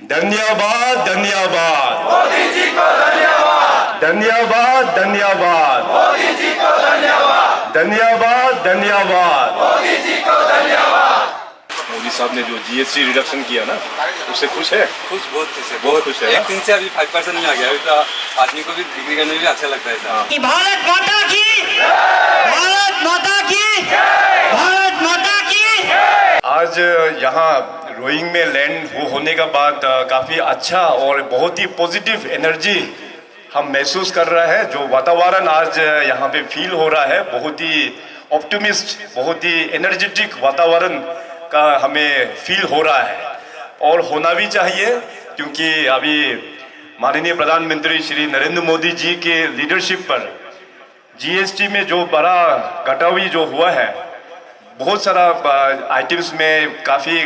धन्यवाद धन्यवाद मोदी जी को धन्यवाद। धन्यवाद धन्यवाद मोदी जी को धन्यवाद। धन्यवाद धन्यवाद मोदी जी को धन्यवाद। मोदी साहब ने जो जीएसटी रिडक्शन किया ना, उससे खुश है? खुश, बहुत खुश है, बहुत खुश है ना? एक दिन से अभी 5% में आ गया। अभी तो आदमी को भी बिक्री करने में भी अच्छा लगता है साहब। कि भारत माता की, भारत माता की, भारत माता की। आज यहाँ रोइंग में लैंड होने का बाद काफ़ी अच्छा और बहुत ही पॉजिटिव एनर्जी हम महसूस कर रहा है। जो वातावरण आज यहाँ पे फील हो रहा है, बहुत ही ऑप्टिमिस्ट, बहुत ही एनर्जेटिक वातावरण का हमें फील हो रहा है और होना भी चाहिए, क्योंकि अभी माननीय प्रधानमंत्री श्री नरेंद्र मोदी जी के लीडरशिप पर जीएसटी में जो बड़ा कटौती जो हुआ है, बहुत सारा आइटम्स में काफ़ी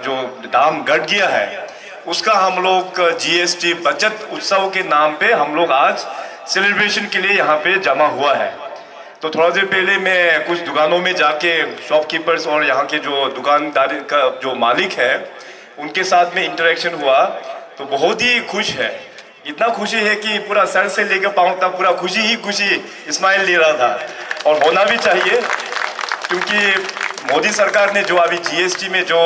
जो दाम घट गया है, उसका हम लोग जीएसटी बचत उत्सव के नाम पे हम लोग आज सेलिब्रेशन के लिए यहाँ पे जमा हुआ है। तो थोड़ा देर पहले मैं कुछ दुकानों में जाके शॉपकीपर्स और यहाँ के जो दुकानदार का जो मालिक है उनके साथ में इंटरेक्शन हुआ, तो बहुत ही खुश है। इतना खुशी है कि पूरा सर से लेकर पाँव तक पूरा खुशी ही खुशी स्माइल ले रहा था, और होना भी चाहिए, क्योंकि मोदी सरकार ने जो अभी जीएसटी में जो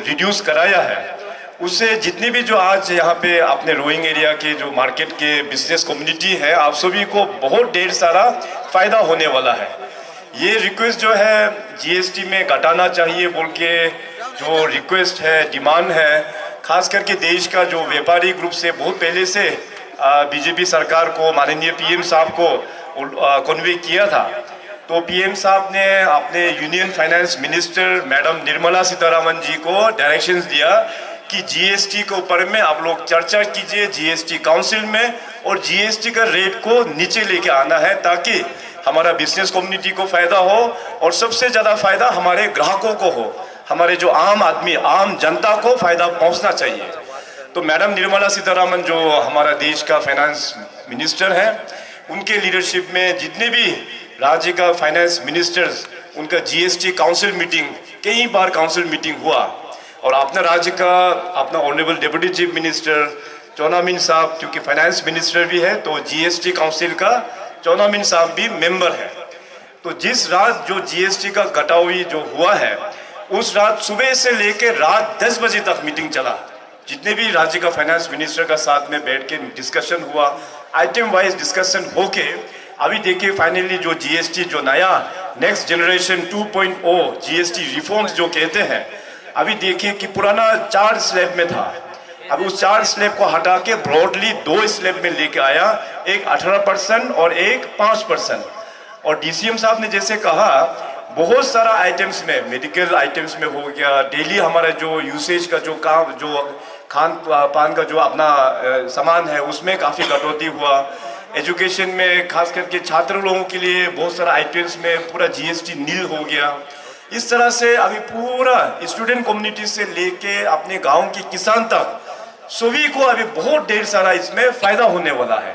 रिड्यूस कराया है, उससे जितने भी जो आज यहाँ पे अपने रोइंग एरिया के जो मार्केट के बिजनेस कम्युनिटी है, आप सभी को बहुत ढेर सारा फायदा होने वाला है। ये रिक्वेस्ट जो है जीएसटी में घटाना चाहिए बोल के जो रिक्वेस्ट है, डिमांड है, खास करके देश का जो व्यापारी ग्रुप से बहुत पहले से बीजेपी सरकार को, माननीय पीएम साहब को कन्वे किया था। तो पीएम साहब ने अपने union finance minister madam Nirmala Sitharaman ji को डायरेक्शंस दिया कि जीएसटी के ऊपर में आप लोग चर्चा कीजिए जीएसटी काउंसिल में, और जीएसटी का रेट को नीचे लेके आना है ताकि हमारा बिजनेस कम्युनिटी को फायदा हो और सबसे ज़्यादा फायदा हमारे ग्राहकों को हो, हमारे जो आम आदमी, आम जनता को फायदा पहुंचना चाहिए। तो मैडम निर्मला सीतारमण जो हमारा देश का फाइनेंस मिनिस्टर है, उनके लीडरशिप में जितने भी राज्य का फाइनेंस मिनिस्टर्स, उनका जीएसटी काउंसिल मीटिंग, कई बार काउंसिल मीटिंग हुआ, और अपना राज्य का अपना ऑनरेबल डिप्टी चीफ मिनिस्टर चौनामिन साहब क्योंकि फाइनेंस मिनिस्टर भी है, तो जीएसटी काउंसिल का चौनामिन साहब भी मेंबर है। तो जिस रात जो जीएसटी का कटौती जो हुआ है, उस रात सुबह से लेकर रात 10 बजे तक मीटिंग चला। जितने भी राज्य का फाइनेंस मिनिस्टर का साथ में बैठ के डिस्कशन हुआ, आइटम वाइज डिस्कशन होके अभी देखिए फाइनली जो जीएसटी जो नया नेक्स्ट जनरेशन 2.0 जीएसटी रिफॉर्म्स जो कहते हैं, अभी देखिए कि पुराना 4 स्लैब में था, अब उस 4 स्लैब को हटा के ब्रॉडली 2 स्लैब में लेके आया, एक 18% और एक 5%। और डीसीएम साहब ने जैसे कहा, बहुत सारा आइटम्स में, मेडिकल आइटम्स में हो गया, डेली हमारा जो यूसेज का जो काम, जो खान पान का जो अपना सामान है, उसमें काफ़ी कटौती हुआ। एजुकेशन में खास करके छात्र लोगों के लिए बहुत सारा आइटम्स में पूरा जीएसटी नील हो गया। इस तरह से अभी पूरा स्टूडेंट कम्युनिटी से लेके अपने गांव के किसान तक सभी को अभी बहुत ढेर सारा इसमें फायदा होने वाला है।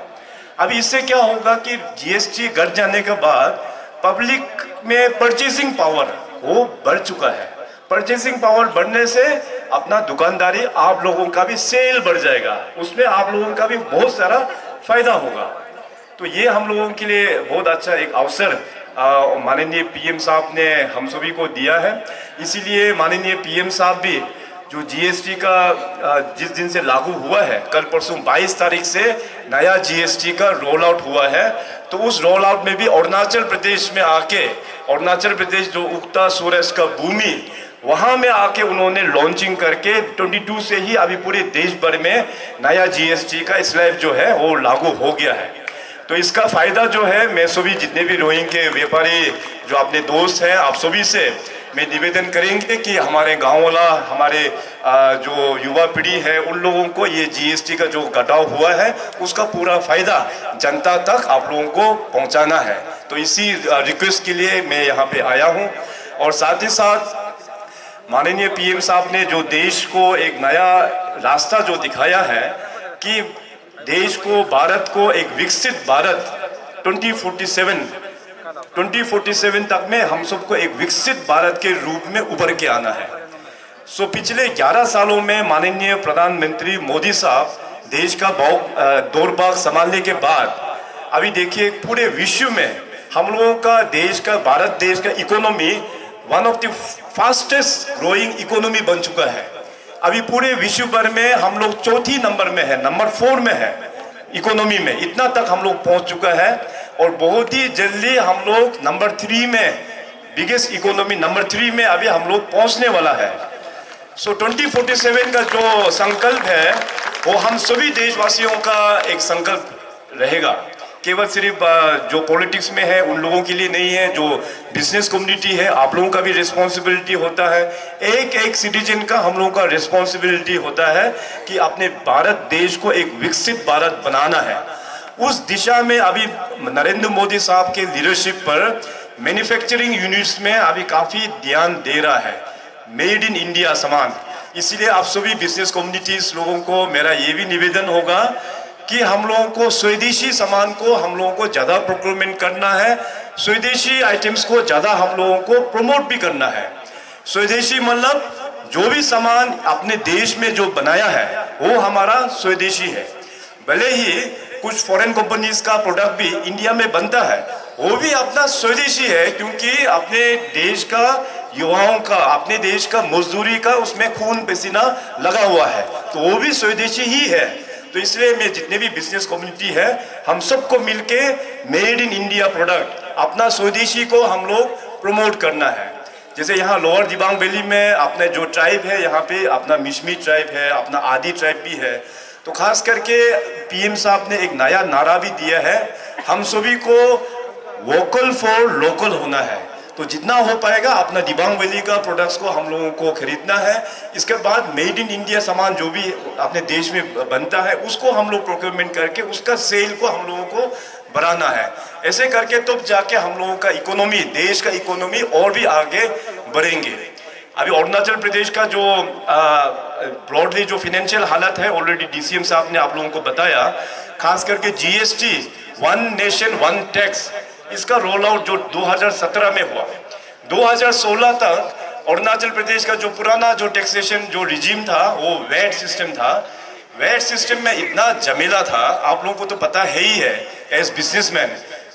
अभी इससे क्या होगा कि जीएसटी घट जाने के बाद पब्लिक में परचेसिंग पावर वो बढ़ चुका है। परचेसिंग पावर बढ़ने से अपना दुकानदारी, आप लोगों का भी सेल बढ़ जाएगा, उसमें आप लोगों का भी बहुत सारा फायदा होगा। तो ये हम लोगों के लिए बहुत अच्छा एक अवसर माननीय पीएम साहब ने हम सभी को दिया है। इसीलिए माननीय पीएम साहब भी जो जीएसटी का जिस दिन से लागू हुआ है, कल परसों 22 तारीख से नया जीएसटी का रोल आउट हुआ है, तो उस रोल आउट में भी अरुणाचल प्रदेश में आके, अरुणाचल प्रदेश जो उगता सूरज का भूमि, वहाँ में आके उन्होंने लॉन्चिंग करके 22 से ही अभी पूरे देश भर में नया जीएसटी का स्लैब जो है वो लागू हो गया है। तो इसका फायदा जो है, मैं सभी जितने भी रोइंग के व्यापारी जो अपने दोस्त हैं, आप सभी से मैं निवेदन करेंगे कि हमारे गांव वाला, हमारे जो युवा पीढ़ी है, उन लोगों को ये जीएसटी का जो घटाव हुआ है उसका पूरा फायदा जनता तक आप लोगों को पहुंचाना है। तो इसी रिक्वेस्ट के लिए मैं यहाँ पे आया हूँ। और साथ ही साथ माननीय पीएम साहब ने जो देश को एक नया रास्ता जो दिखाया है कि देश को, भारत को एक विकसित भारत 2047 तक में हम सबको एक विकसित भारत के रूप में उभर के आना है। सो पिछले 11 सालों में माननीय प्रधानमंत्री मोदी साहब देश का दौरभाग संभालने के बाद अभी देखिए पूरे विश्व में हम लोगों का देश का भारत देश का economy one of the fastest growing economy बन चुका है। अभी पूरे विश्व भर में हम लोग चौथी नंबर में है, नंबर 4 में है इकोनॉमी में, इतना तक हम लोग पहुंच चुका है। और बहुत ही जल्दी हम लोग नंबर 3 में, बिगेस्ट इकोनॉमी नंबर 3 में अभी हम लोग पहुंचने वाला है। सो 2047 का जो संकल्प है वो हम सभी देशवासियों का एक संकल्प रहेगा, केवल सिर्फ जो पॉलिटिक्स में है उन लोगों के लिए नहीं है, जो बिजनेस कम्युनिटी है आप लोगों का भी रिस्पॉन्सिबिलिटी होता है, एक एक सिटीजन का हम लोगों का रिस्पॉन्सिबिलिटी होता है कि अपने भारत देश को एक विकसित भारत बनाना है। उस दिशा में अभी नरेंद्र मोदी साहब के लीडरशिप पर मैन्युफैक्चरिंग यूनिट्स में अभी काफ़ी ध्यान दे रहा है, मेड इन इंडिया सामान। इसलिए आप सभी बिजनेस कम्युनिटीज लोगों को मेरा ये भी निवेदन होगा कि हम लोगों को स्वदेशी सामान को हम लोगों को ज़्यादा प्रोक्योरमेंट करना है, स्वदेशी आइटम्स को ज़्यादा हम लोगों को प्रमोट भी करना है। स्वदेशी मतलब जो भी सामान अपने देश में जो बनाया है वो हमारा स्वदेशी है। भले ही कुछ फॉरेन कंपनीज का प्रोडक्ट भी इंडिया में बनता है, वो भी अपना स्वदेशी है, क्योंकि अपने देश का युवाओं का, अपने देश का मजदूरी का उसमें खून पसीना लगा हुआ है, तो वो भी स्वदेशी ही है। तो इसलिए मैं जितने भी बिजनेस कम्युनिटी है हम सबको मिलके मेड इन इंडिया प्रोडक्ट, अपना स्वदेशी को हम लोग प्रमोट करना है। जैसे यहाँ लोअर दिबांग वैली में अपने जो ट्राइब है, यहाँ पे अपना मिशमी ट्राइब है, अपना आदि ट्राइब भी है, तो खास करके पीएम साहब ने एक नया नारा भी दिया है, हम सभी को वोकल फॉर लोकल होना है। तो जितना हो पाएगा अपना दिबांग वैली का प्रोडक्ट्स को हम लोगों को खरीदना है। इसके बाद मेड इन इंडिया सामान जो भी अपने देश में बनता है उसको हम लोग प्रोक्योरमेंट करके उसका सेल को हम लोगों को बढ़ाना है। ऐसे करके तो जाके हम लोगों का इकोनॉमी, देश का इकोनॉमी और भी आगे बढ़ेंगे। अभी अरुणाचल प्रदेश का जो ब्रॉडली जो फाइनेंशियल हालत है ऑलरेडी डीसीएम साहब ने आप लोगों को बताया, खास करके GST, one nation one tax, इसका रोल आउट जो 2017 में हुआ, 2016 तक अरुणाचल प्रदेश का जो पुराना जो टैक्सेशन जो रिजीम था वो वैट सिस्टम था। वैट सिस्टम में इतना झमेला था, आप लोगों को तो पता है ही है एज बिजनेसमैन।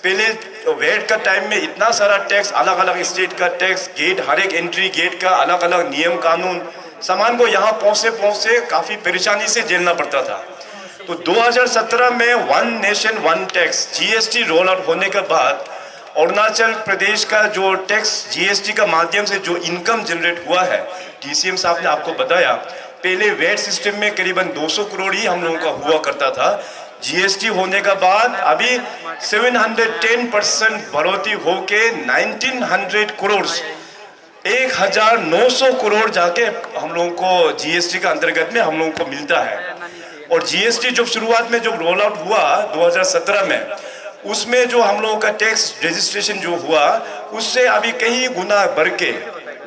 पहले वैट का टाइम में इतना सारा टैक्स, अलग अलग स्टेट का टैक्स, गेट, हर एक एंट्री गेट का अलग अलग नियम कानून, सामान को यहाँ पहुँचे काफ़ी परेशानी से झेलना पड़ता था। तो 2017 में one nation one tax GST roll out होने के बाद अरुणाचल प्रदेश का जो टैक्स जीएसटी का माध्यम से जो इनकम जनरेट हुआ है, डीसीएम साहब ने आपको बताया, पहले वैट सिस्टम में करीबन 200 करोड़ ही हम लोगों का हुआ करता था। जीएसटी होने के बाद अभी 710% बढ़ोतरी होके 1900 करोड़, 1900 करोड़ जाके हम लोगों को जीएसटी का अंतर्गत में हम लोगों को मिलता है। और जीएसटी जब शुरुआत में जब रोल आउट हुआ 2017 में, उसमें जो हम लोगों का टैक्स रजिस्ट्रेशन जो हुआ उससे अभी कई गुना बढ़ के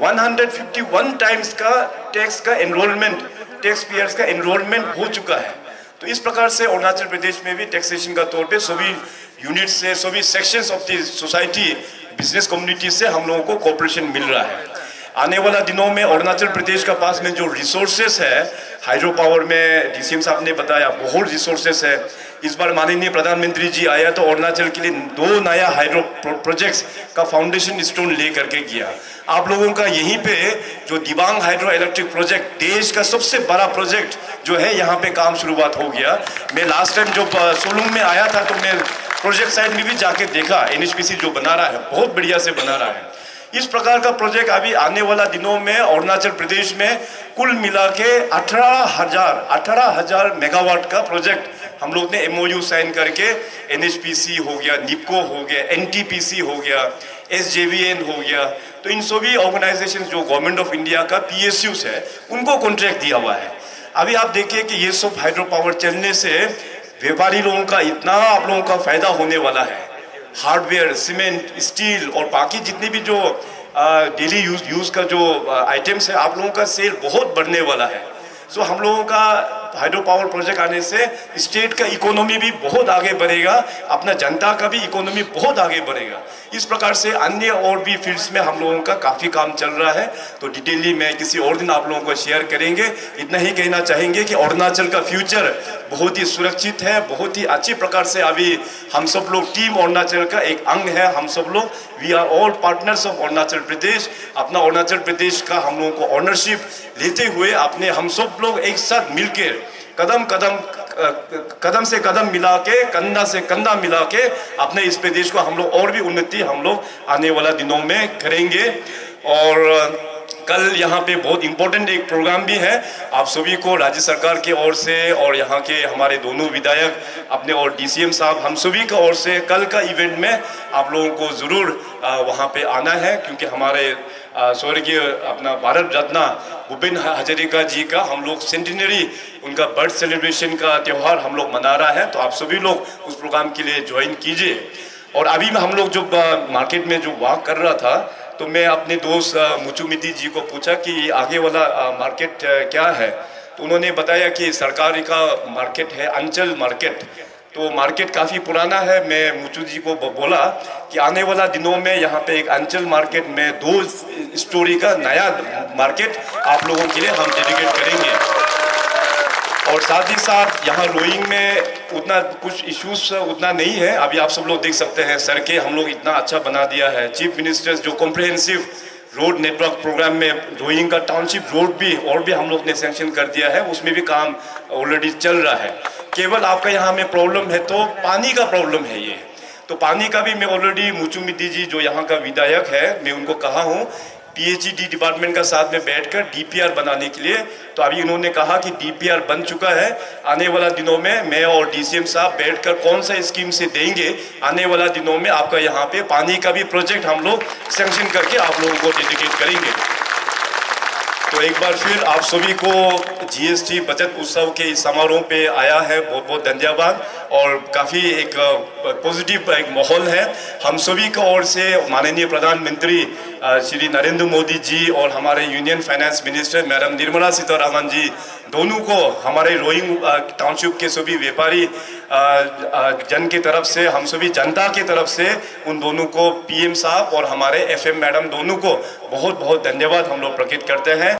151 टाइम्स का टैक्स का एनरोलमेंट, टैक्स पेयर्स का एनरोलमेंट हो चुका है। तो इस प्रकार से अरुणाचल प्रदेश में भी टैक्सेशन का तौर पे सभी यूनिट से, सभी sections of the society, business community से हम लोगों को कोऑपरेशन मिल रहा है। आने वाला दिनों में अरुणाचल प्रदेश का पास में जो रिसोर्सेस है, हाइड्रो पावर में डीसीएम साहब ने बताया बहुत रिसोर्सेस है। इस बार माननीय प्रधानमंत्री जी आया तो अरुणाचल के लिए 2 नया हाइड्रो प्रोजेक्ट्स का फाउंडेशन स्टोन ले करके गया। आप लोगों का यहीं पे जो दिबांग हाइड्रो इलेक्ट्रिक प्रोजेक्ट, देश का सबसे बड़ा प्रोजेक्ट जो है, यहाँ पे काम शुरुआत हो गया। मैं लास्ट टाइम जब सोलुंग में आया था तो मैं प्रोजेक्ट साइड में भी जाके देखा, एनएचपीसी जो बना रहा है बहुत बढ़िया से बना रहा है। इस प्रकार का प्रोजेक्ट अभी आने वाला दिनों में अरुणाचल प्रदेश में कुल मिला के 18,000 मेगावाट का प्रोजेक्ट हम लोग ने एमओयू साइन करके, एनएचपीसी हो गया, निपको हो गया, एनटीपीसी हो गया, एसजेवीएन हो गया, तो इन सभी ऑर्गेनाइजेशन जो गवर्नमेंट ऑफ इंडिया का पीएसयूस है उनको कॉन्ट्रैक्ट दिया हुआ है। अभी आप देखिए कि ये सब हाइड्रो पावर चलने से व्यापारी लोगों का इतना आप लोगों का फायदा होने वाला है। हार्डवेयर, सीमेंट, स्टील और बाकी जितने भी जो डेली यूज का जो आइटम्स है, आप लोगों का सेल बहुत बढ़ने वाला है। सो हम लोगों का हाइड्रो पावर प्रोजेक्ट आने से स्टेट का इकोनॉमी भी बहुत आगे बढ़ेगा, अपना जनता का भी इकोनॉमी बहुत आगे बढ़ेगा। इस प्रकार से अन्य और भी फील्ड्स में हम लोगों का काफ़ी काम चल रहा है, तो डिटेली मैं किसी और दिन आप लोगों को शेयर करेंगे। इतना ही कहना चाहेंगे कि अरुणाचल का फ्यूचर बहुत ही सुरक्षित है, बहुत ही अच्छी प्रकार से अभी हम सब लोग टीम अरुणाचल का एक अंग है। हम सब लोग we are all partners of Arunachal Pradesh. अपना अरुणाचल प्रदेश का हम लोगों को ऑनरशिप लेते हुए अपने हम सब लोग एक साथ मिलकर कदम से कदम मिला के, कंधा से कंधा मिला के अपने इस प्रदेश को हम लोग और भी उन्नति हम लोग आने वाला दिनों में करेंगे। और कल यहाँ पे बहुत इम्पोर्टेंट एक प्रोग्राम भी है, आप सभी को राज्य सरकार की ओर से और यहाँ के हमारे दोनों विधायक अपने और डीसीएम साहब हम सभी की ओर से कल का इवेंट में आप लोगों को ज़रूर वहाँ पे आना है, क्योंकि हमारे स्वर्गीय अपना भारत रत्न भूपेन हजारिका जी का हम लोग सेंटिनरी उनका बर्थ सेलिब्रेशन का त्यौहार हम लोग मना रहा है। तो आप सभी लोग उस प्रोग्राम के लिए ज्वाइन कीजिए। और अभी में हम लोग जो मार्केट में जो वॉक कर रहा था, तो मैं अपने दोस्त मुचुमिति जी को पूछा कि आगे वाला मार्केट क्या है, तो उन्होंने बताया कि सरकारी का मार्केट है अंचल मार्केट। तो मार्केट काफ़ी पुराना है। मैं मुचु जी को बोला कि आने वाला दिनों में यहाँ पे एक अंचल मार्केट में 2 स्टोरी का नया मार्केट आप लोगों के लिए हम डेडिकेट करेंगे। और साथ ही साथ यहाँ रोइंग में उतना कुछ इश्यूज उतना नहीं है। अभी आप सब लोग देख सकते हैं सड़कें हम लोग इतना अच्छा बना दिया है। चीफ मिनिस्टर्स जो कॉम्प्रिहेंसिव रोड नेटवर्क प्रोग्राम में रोइंग का टाउनशिप रोड भी और भी हम लोग ने सैंक्शन कर दिया है, उसमें भी काम ऑलरेडी चल रहा है। केवल आपका यहाँ में प्रॉब्लम है तो पानी का प्रॉब्लम है ये, तो पानी का भी मैं ऑलरेडी मुचुमिति जी जो यहाँ का विधायक है, मैं उनको कहा हूँ पीएचईडी डिपार्टमेंट का साथ में बैठकर डीपीआर बनाने के लिए। तो अभी उन्होंने कहा कि डीपीआर बन चुका है। आने वाला दिनों में मैं और डीसीएम साहब बैठकर कौन सा स्कीम से देंगे, आने वाला दिनों में आपका यहाँ पे पानी का भी प्रोजेक्ट हम लोग सैंक्शन करके आप लोगों को डेडिकेट करेंगे। तो एक बार फिर आप सभी को जीएसटी बचत उत्सव के इस समारोह पे आया है बहुत बहुत धन्यवाद। और काफ़ी एक पॉजिटिव एक माहौल है। हम सभी की ओर से माननीय प्रधानमंत्री श्री नरेंद्र मोदी जी और हमारे union finance minister madam Nirmala Sitharaman ji दोनों को हमारे रोइंग टाउनशिप के सभी व्यापारी जन की तरफ से, हम सभी जनता की तरफ से उन दोनों को पीएम साहब और हमारे एफएम मैडम दोनों को बहुत बहुत धन्यवाद हम लोग प्रकट करते हैं।